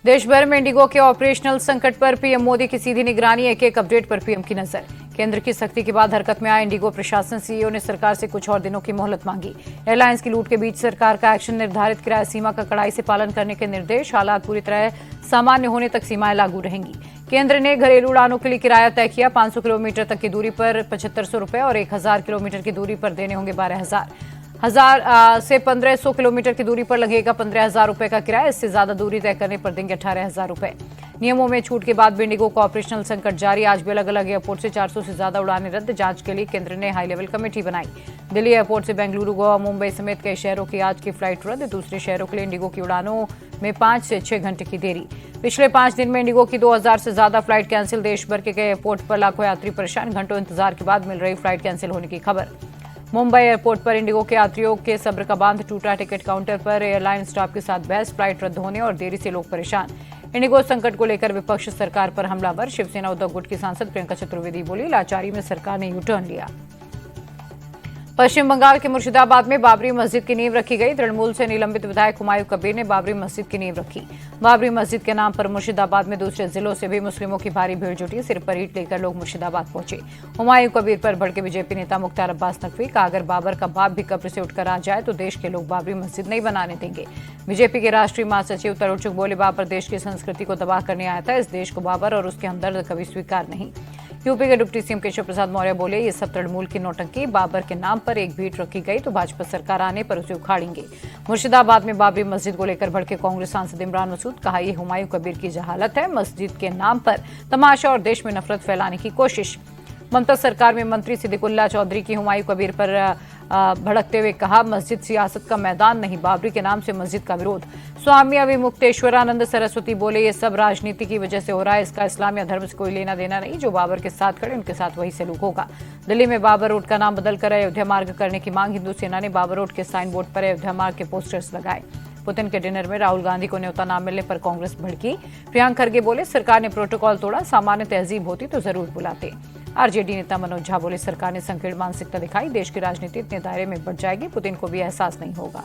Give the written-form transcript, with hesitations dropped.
देश भर में इंडिगो के ऑपरेशनल संकट पर पीएम मोदी की सीधी निगरानी। एक अपडेट पर पीएम की नजर। केंद्र की सख्ती के बाद हरकत में आए इंडिगो प्रशासन। सीईओ ने सरकार से कुछ और दिनों की मोहलत मांगी। एयरलाइंस की लूट के बीच सरकार का एक्शन। निर्धारित किराया सीमा का कड़ाई से पालन करने के निर्देश। हालात पूरी तरह सामान्य होने तक सीमाएं लागू रहेंगी। केंद्र ने घरेलू उड़ानों के लिए किराया तय किया। 500 किलोमीटर तक की दूरी पर 7500 रुपए और 1000 किलोमीटर की दूरी पर देने होंगे 12,000 से 1500 किलोमीटर की दूरी पर लगेगा 15,000 रुपए का किराया। इससे ज्यादा दूरी तय करने पर देंगे 18,000 रुपए। नियमों में छूट के बाद भी इंडिगो का ऑपरेशनल संकट जारी। आज भी अलग अलग एयरपोर्ट से 400 से ज्यादा उड़ानें रद्द। जांच के लिए केंद्र ने हाई लेवल कमेटी बनाई। दिल्ली एयरपोर्ट से बेंगलुरु, गोवा, मुंबई समेत कई शहरों की आज की फ्लाइट रद्द। दूसरे शहरों के लिए इंडिगो की उड़ानों में 5 से 6 घंटे की देरी। पिछले 5 दिन में इंडिगो की 2000 से ज्यादा फ्लाइट कैंसिल। देश भर के कई एयरपोर्ट पर लाखों यात्री परेशान। घंटों इंतजार के बाद मिल रही फ्लाइट कैंसिल होने की खबर। मुंबई एयरपोर्ट पर इंडिगो के यात्रियों के सब्र का बांध टूटा। टिकट काउंटर पर एयरलाइन स्टाफ के साथ बहस। फ्लाइट रद्द होने और देरी से लोग परेशान। इंडिगो संकट को लेकर विपक्ष सरकार पर हमलावर। शिवसेना उद्धव गुट की सांसद प्रियंका चतुर्वेदी बोली, लाचारी में सरकार ने यू टर्न लिया। पश्चिम बंगाल के मुर्शिदाबाद में बाबरी मस्जिद की नींव रखी गई। तृणमूल से निलंबित विधायक हुमायूं कबीर ने बाबरी मस्जिद की नींव रखी। बाबरी मस्जिद के नाम पर मुर्शिदाबाद में दूसरे जिलों से भी मुस्लिमों की भारी भीड़ जुटी। सिर पर ईंट लेकर लोग मुर्शिदाबाद पहुंचे। हुमायूं कबीर पर भड़के बीजेपी नेता मुख्तार अब्बास नकवी का अगर बाबर का बाप भी कब्र से उठकर आ जाए तो देश के लोग बाबरी मस्जिद नहीं बनाने देंगे। बीजेपी के राष्ट्रीय महासचिव तरुण चुग बोले, बाबर देश की संस्कृति को तबाह करने आया था। इस देश को बाबर और उसके हमदर्द कभी स्वीकार नहीं। यूपी के डिप्टी सीएम केशव प्रसाद मौर्य बोले, ये सब तृणमूल की नौटंकी। बाबर के नाम पर एक भीड़ रखी गई तो भाजपा सरकार आने पर उसे उखाड़ेंगे। मुर्शिदाबाद में बाबरी मस्जिद को लेकर भड़के कांग्रेस सांसद इमरान मसूद। कहा, ये हुमायूं कबीर की जहालत है। मस्जिद के नाम पर तमाशा और देश में नफरत फैलाने की कोशिश। ममता सरकार में मंत्री सिद्दीकुल्ला चौधरी की हुमायूं कबीर पर भड़कते हुए कहा, मस्जिद सियासत का मैदान नहीं, बाबरी के नाम से मस्जिद का विरोध। स्वामी अविमुक्तेश्वरानंद सरस्वती बोले, ये सब राजनीति की वजह से हो रहा है। इसका इस्लाम या धर्म से कोई लेना देना नहीं। जो बाबर के साथ खड़े उनके साथ वही सलूक होगा। दिल्ली में बाबर रोड का नाम बदलकर अयोध्या मार्ग करने की मांग। हिंदू सेना ने बाबर रोड के साइन बोर्ड पर अयोध्या मार्ग के पोस्टर्स लगाए। पुतिन के डिनर में राहुल गांधी को न्योता न मिलने पर कांग्रेस भड़की। प्रियंक खरगे बोले, सरकार ने प्रोटोकॉल तोड़ा। सामान्य तहजीब होती तो जरूर बुलाते। आरजेडी नेता मनोज झा बोले, सरकार ने संकीर्ण मानसिकता दिखाई। देश की राजनीति इतने दायरे में बढ़ जाएगी, पुतिन को भी एहसास नहीं होगा।